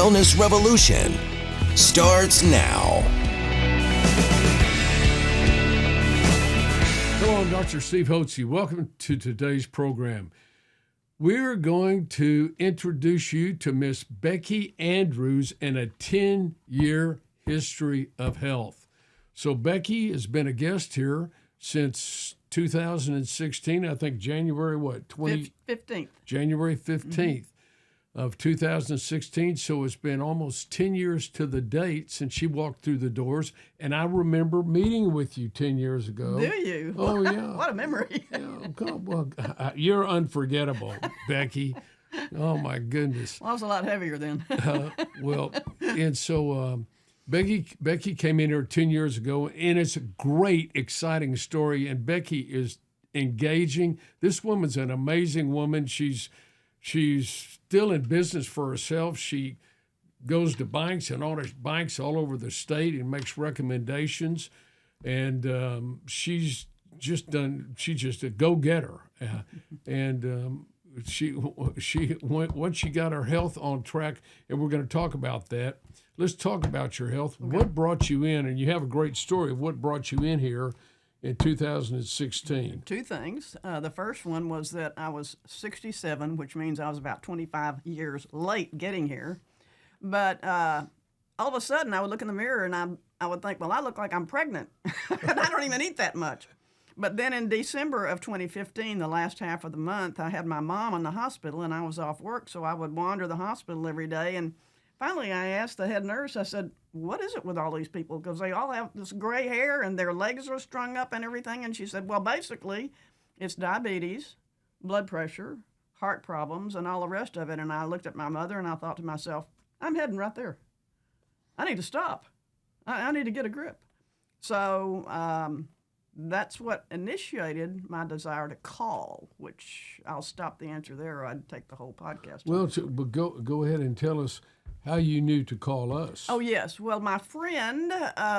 wellness revolution starts now. Hello, I'm Dr. Steve Hotze. Welcome to today's program. We're going to introduce you to Miss Bekki Andrews and a 10-year history of health. So Bekki has been a guest here since 2016, I think January 15th. January 15th of 2016. So it's been almost 10 years to the date since she walked through the doors. And I remember meeting with you 10 years ago. Do you? Oh, yeah. What a memory. Well, you're unforgettable, Bekki. Oh, my goodness. Well, I was a lot heavier then. And so Bekki came in here 10 years ago, and it's a great, exciting story. And Bekki is engaging. This woman's an amazing woman. She's still in business for herself. She goes to banks and all over the state and makes recommendations. And she's just a go-getter. Once she got her health on track, and we're going to talk about that. Let's talk about your health. Okay. What brought you in? And you have a great story of what brought you in here in 2016. Two things. The first one was that I was 67, which means I was about 25 years late getting here. But all of a sudden, I would look in the mirror and I would think, well, I look like I'm pregnant. And I don't even eat that much. But then in December of 2015, the last half of the month, I had my mom in the hospital and I was off work, so I would wander the hospital every day. And finally, I asked the head nurse, I said, what is it with all these people? Because they all have this gray hair and their legs are strung up and everything. And she said, well, basically, it's diabetes, blood pressure, heart problems, and all the rest of it. And I looked at my mother and I thought to myself, I'm heading right there. I need to stop. I need to get a grip. So that's what initiated my desire to call, which I'll stop the answer there or I'd take the whole podcast. Well, but go ahead and tell us how you knew to call us. Oh, yes. Well, my friend,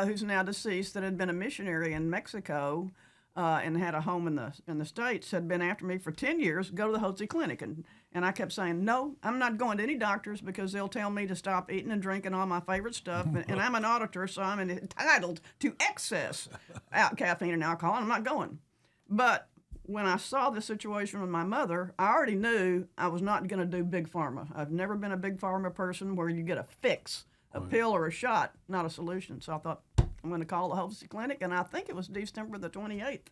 who's now deceased, that had been a missionary in Mexico and had a home in the States, had been after me for 10 years, go to the Hotze Clinic. And I kept saying, no, I'm not going to any doctors because they'll tell me to stop eating and drinking all my favorite stuff. And I'm an auditor, so I'm entitled to excess caffeine and alcohol, and I'm not going. But when I saw the situation with my mother, I already knew I was not going to do big pharma. I've never been a big pharma person where you get a fix, a pill or a shot, not a solution. So I thought, I'm going to call the Hotze Clinic, and I think it was December the 28th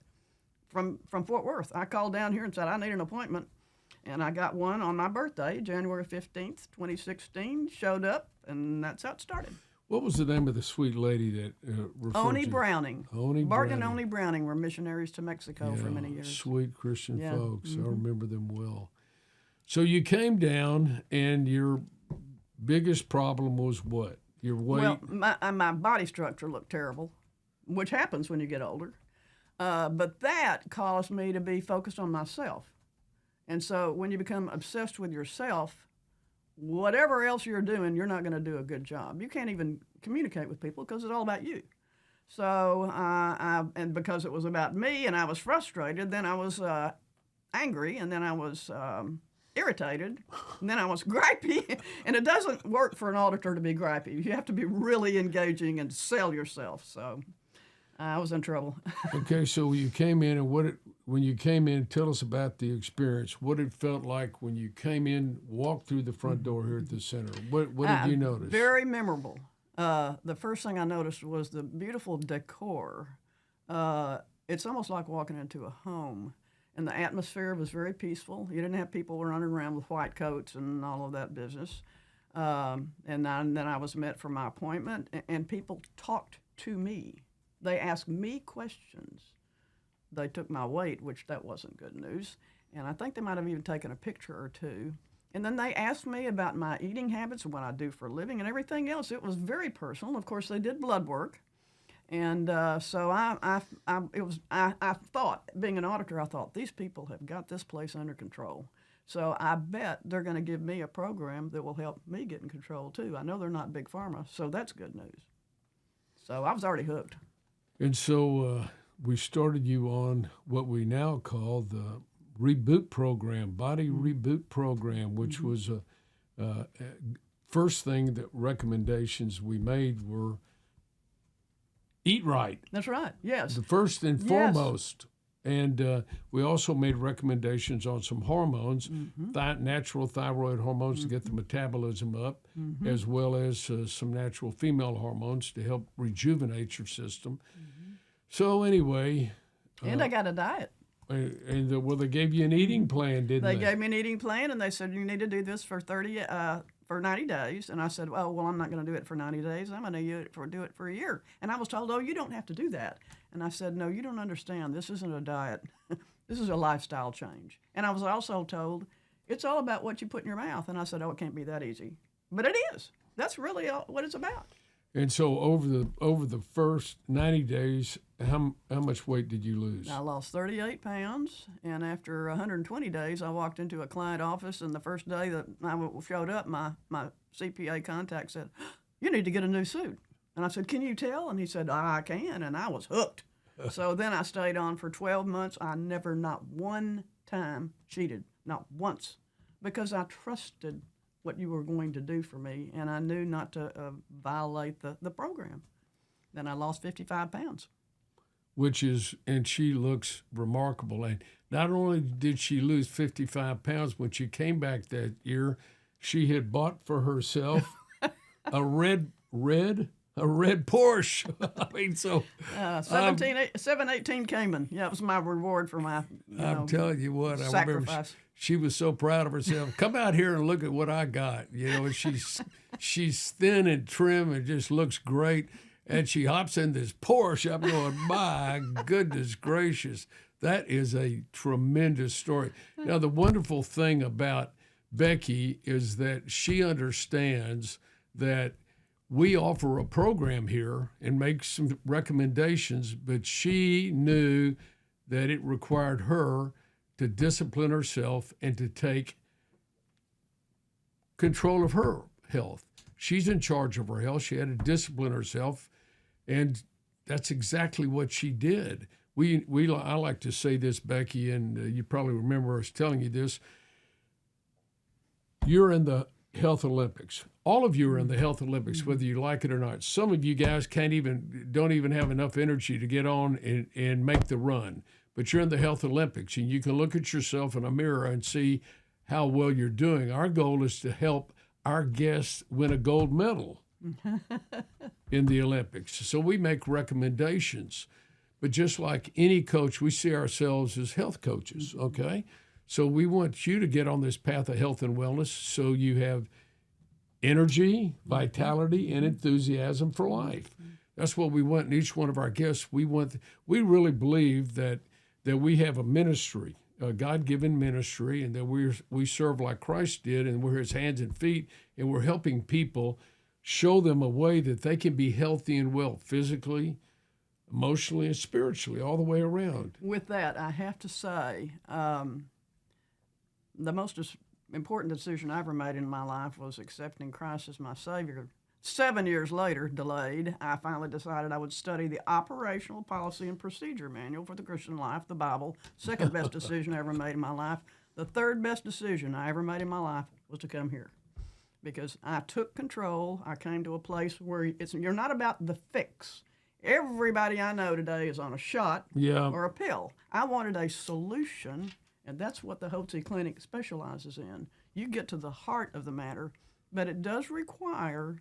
from Fort Worth. I called down here and said, I need an appointment, and I got one on my birthday, January 15th, 2016, showed up, and that's how it started. What was the name of the sweet lady that referred Oni to Browning. Bart and Oni Browning were missionaries to Mexico for many years. Sweet Christian folks. I remember them well. So you came down, and your biggest problem was what? Your weight? Well, my body structure looked terrible, which happens when you get older. But that caused me to be focused on myself. And so when you become obsessed with yourself, whatever else you're doing, you're not going to do a good job. You can't even communicate with people because it's all about you. So, and because it was about me and I was frustrated, then I was angry, and then I was irritated, and then I was gripey. And it doesn't work for an auditor to be gripey. You have to be really engaging and sell yourself. So I was in trouble. Okay, so you came in, and when you came in, tell us about the experience. What it felt like when you came in, walked through the front door here at the center. What did you notice? Very memorable. The first thing I noticed was the beautiful decor. It's almost like walking into a home. And the atmosphere was very peaceful. You didn't have people running around with white coats and all of that business. And then I was met for my appointment, and people talked to me. They asked me questions. They took my weight, which that wasn't good news. And I think they might have even taken a picture or two. And then they asked me about my eating habits and what I do for a living and everything else. It was very personal. Of course, they did blood work. And so I thought, being an auditor, I thought, these people have got this place under control. So I bet they're going to give me a program that will help me get in control, too. I know they're not big pharma, so that's good news. So I was already hooked. And so we started you on what we now call the Reboot Program, Body Reboot Program, which was first thing that recommendations we made were eat right. That's right. Yes. The first and Yes. foremost. And we also made recommendations on some hormones, Mm-hmm. natural thyroid hormones to get the metabolism up, as well as some natural female hormones to help rejuvenate your system. So anyway, And I got a diet. well, they gave you an eating plan, didn't they? They gave me an eating plan, and they said, you need to do this for 90 days. And I said, oh, well, I'm not going to do it for 90 days. I'm going to do it for a year. And I was told, oh, you don't have to do that. And I said, no, you don't understand. This isn't a diet. This is a lifestyle change. And I was also told, it's all about what you put in your mouth. And I said, oh, it can't be that easy. But it is. That's really what it's about. And so over the first 90 days, how much weight did you lose? I lost 38 pounds, and after 120 days, I walked into a client office, and the first day that I showed up, my CPA contact said, you need to get a new suit. And I said, can you tell? And he said, I can, and I was hooked. So then I stayed on for 12 months. I never, not one time, cheated, not once, because I trusted what you were going to do for me, and I knew not to violate the program. Then I lost 55 pounds. And she looks remarkable. And not only did she lose 55 pounds, when she came back that year, she had bought for herself a red Porsche. I mean, so 718 Cayman. Yeah, it was my reward for my I'm telling you what, I remember sacrifice. she was so proud of herself. Come out here and look at what I got. And she's thin and trim and just looks great. And she hops in this Porsche. I'm going, my goodness gracious. That is a tremendous story. Now, the wonderful thing about Bekki is that she understands that we offer a program here and make some recommendations, but she knew that it required her to discipline herself and to take control of her health. She's in charge of her health. She had to discipline herself, and that's exactly what she did. I like to say this, Bekki, and you probably remember us telling you this. You're in the Health Olympics. All of you are in the Health Olympics, whether you like it or not. Some of you guys don't even have enough energy to get on and make the run. But you're in the Health Olympics, and you can look at yourself in a mirror and see how well you're doing. Our goal is to help our guests win a gold medal in the Olympics. So we make recommendations. But just like any coach, we see ourselves as health coaches, okay? So we want you to get on this path of health and wellness so you have energy, vitality, and enthusiasm for life. That's what we want in each one of our guests. We really believe that we have a ministry, a God-given ministry, and that we serve like Christ did, and we're his hands and feet, and we're helping people show them a way that they can be healthy and well physically, emotionally, and spiritually, all the way around. With that, I have to say, the most important decision I ever made in my life was accepting Christ as my Savior. 7 years later, delayed, I finally decided I would study the Operational Policy and Procedure Manual for the Christian Life, the Bible. Second best decision I ever made in my life. The third best decision I ever made in my life was to come here, because I took control. I came to a place where you're not about the fix. Everybody I know today is on a shot or a pill. I wanted a solution, and that's what the Hotze Clinic specializes in. You get to the heart of the matter, but it does require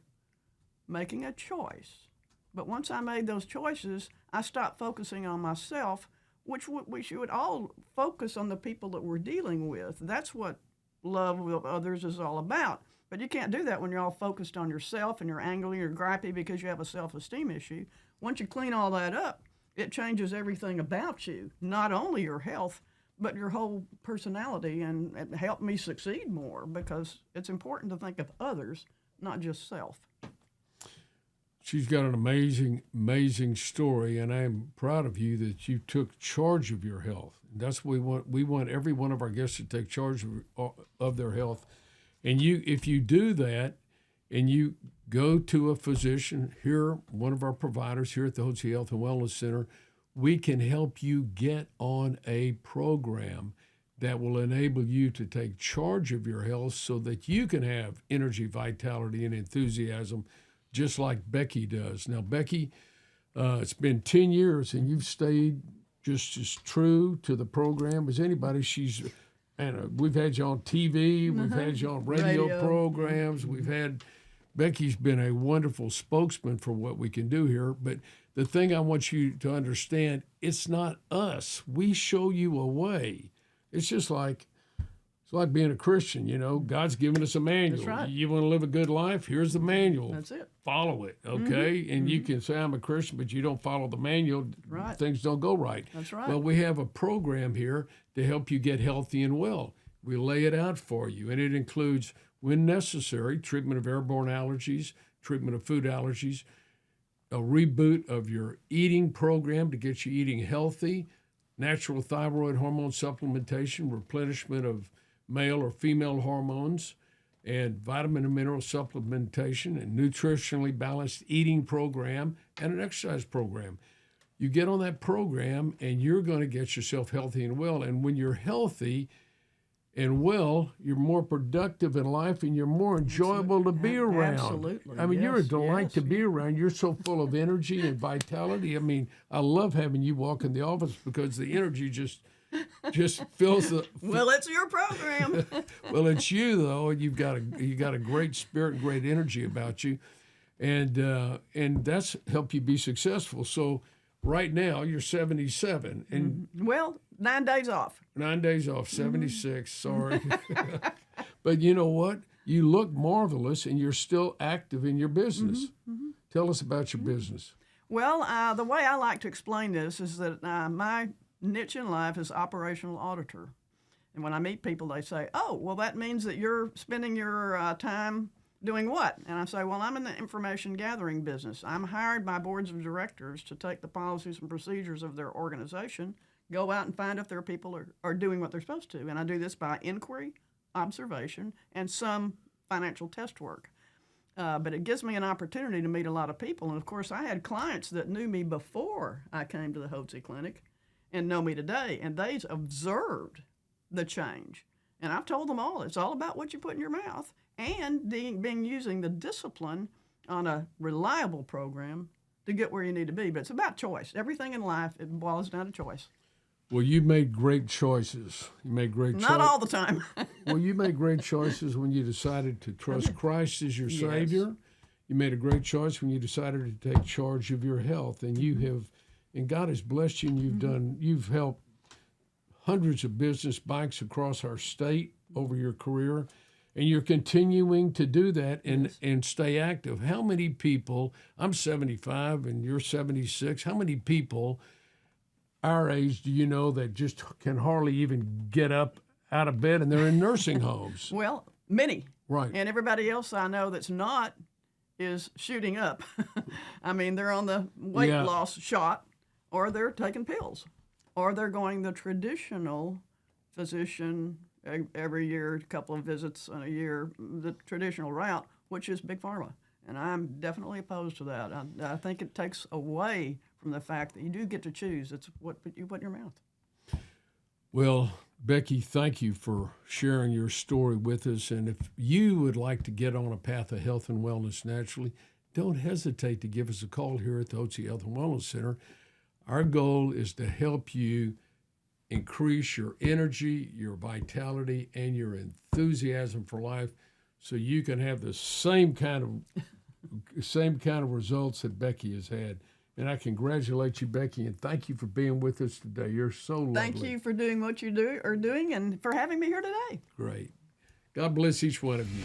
making a choice. But once I made those choices, I stopped focusing on myself, which we should all focus on the people that we're dealing with. That's what love of others is all about. But you can't do that when you're all focused on yourself and you're angry or gripey because you have a self-esteem issue. Once you clean all that up, it changes everything about you, not only your health, but your whole personality, and it helped me succeed more, because it's important to think of others, not just self. She's got an amazing, amazing story, and I'm proud of you that you took charge of your health. That's what we want. We want every one of our guests to take charge of their health. And if you do that, and you go to a physician here, one of our providers here at the Hotze Health and Wellness Center, we can help you get on a program that will enable you to take charge of your health so that you can have energy, vitality, and enthusiasm just like Bekki does. Now, Bekki, it's been 10 years and you've stayed just as true to the program as anybody. We've had you on TV, we've had you on radio programs, Bekki's been a wonderful spokesman for what we can do here. But the thing I want you to understand, it's not us. We show you a way. It's like being a Christian, God's given us a manual. That's right. You want to live a good life? Here's the manual. That's it. Follow it, okay? And you can say, I'm a Christian, but you don't follow the manual. Right. Things don't go right. That's right. Well, we have a program here to help you get healthy and well. We lay it out for you, and it includes, when necessary, treatment of airborne allergies, treatment of food allergies, a reboot of your eating program to get you eating healthy, natural thyroid hormone supplementation, replenishment of male or female hormones, and vitamin and mineral supplementation, and nutritionally balanced eating program, and an exercise program. You get on that program, and you're going to get yourself healthy and well. And when you're healthy and well, you're more productive in life, and you're more enjoyable to be around. Absolutely. I mean, you're a delight to be yes. around. You're so full of energy and vitality. I mean, I love having you walk in the office because the energy just fills the. Well, it's your program. Well, it's you though. You got a great spirit and great energy about you, and that's helped you be successful. So right now you're 77, and Well, 9 days off. 9 days off, 76. Sorry, but you know what? You look marvelous, and you're still active in your business. Tell us about your business. Well, the way I like to explain this is that my niche in life is operational auditor. And when I meet people, they say, oh, well, that means that you're spending your time doing what? And I say, well, I'm in the information gathering business. I'm hired by boards of directors to take the policies and procedures of their organization, go out and find if their people are doing what they're supposed to. And I do this by inquiry, observation, and some financial test work. But it gives me an opportunity to meet a lot of people. And, of course, I had clients that knew me before I came to the Hotze Clinic and know me today, and they observed the change. And I've told them all, it's all about what you put in your mouth and being using the discipline on a reliable program to get where you need to be. But it's about choice. Everything in life, it boils down to choice. Well, you made great choices. You made great choices. Not all the time. Well, you made great choices when you decided to trust Christ as your Savior. You made a great choice when you decided to take charge of your health, and you have, and God has blessed you, and you've helped hundreds of business banks across our state over your career, and you're continuing to do that and stay active. How many people, I'm 75 and you're 76, how many people our age do you know that just can hardly even get up out of bed and they're in nursing homes? Well, many. Right. And everybody else I know that's not is shooting up. I mean, they're on the weight loss shot, or they're taking pills, or they're going the traditional physician every year, a couple of visits in a year, the traditional route, which is big pharma. And I'm definitely opposed to that. I think it takes away from the fact that you do get to choose. It's what you put in your mouth. Well, Bekki, thank you for sharing your story with us. And if you would like to get on a path of health and wellness naturally, don't hesitate to give us a call here at the Hotze Health and Wellness Center. Our goal is to help you increase your energy, your vitality, and your enthusiasm for life so you can have the same kind of results that Bekki has had. And I congratulate you, Bekki, and thank you for being with us today. You're so lovely. Thank you for doing what you are doing and for having me here today. Great. God bless each one of you.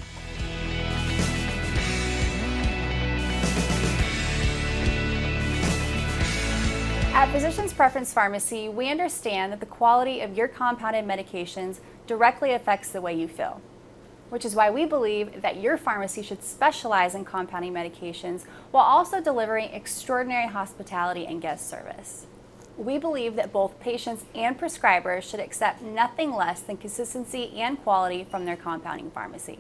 At Physicians Preference Pharmacy, we understand that the quality of your compounded medications directly affects the way you feel, which is why we believe that your pharmacy should specialize in compounding medications while also delivering extraordinary hospitality and guest service. We believe that both patients and prescribers should accept nothing less than consistency and quality from their compounding pharmacy.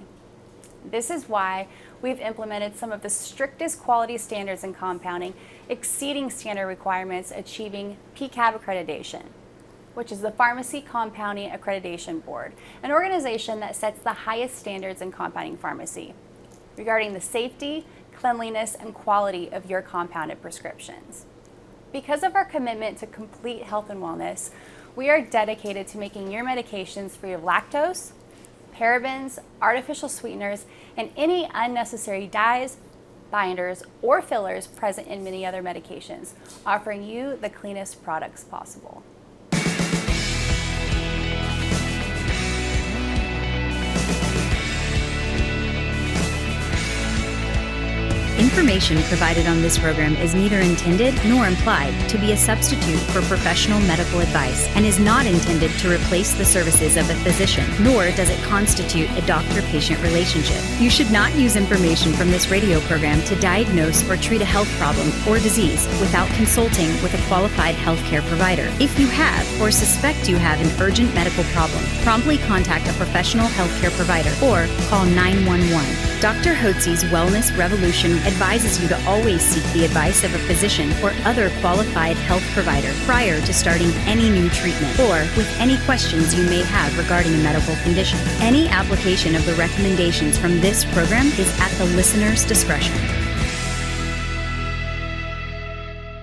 This is why we've implemented some of the strictest quality standards in compounding, exceeding standard requirements, achieving PCAB accreditation. which is the Pharmacy Compounding Accreditation Board, an organization that sets the highest standards in compounding pharmacy regarding the safety, cleanliness, and quality of your compounded prescriptions. Because of our commitment to complete health and wellness, we are dedicated to making your medications free of lactose, parabens, artificial sweeteners, and any unnecessary dyes, binders, or fillers present in many other medications, offering you the cleanest products possible. Information provided on this program is neither intended nor implied to be a substitute for professional medical advice and is not intended to replace the services of a physician, nor does it constitute a doctor-patient relationship. You should not use information from this radio program to diagnose or treat a health problem or disease without consulting with a qualified healthcare provider. If you have or suspect you have an urgent medical problem, promptly contact a professional healthcare provider or call 911. Dr. Hotze's Wellness Revolution advises you to always seek the advice of a physician or other qualified health provider prior to starting any new treatment or with any questions you may have regarding a medical condition. Any application of the recommendations from this program is at the listener's discretion.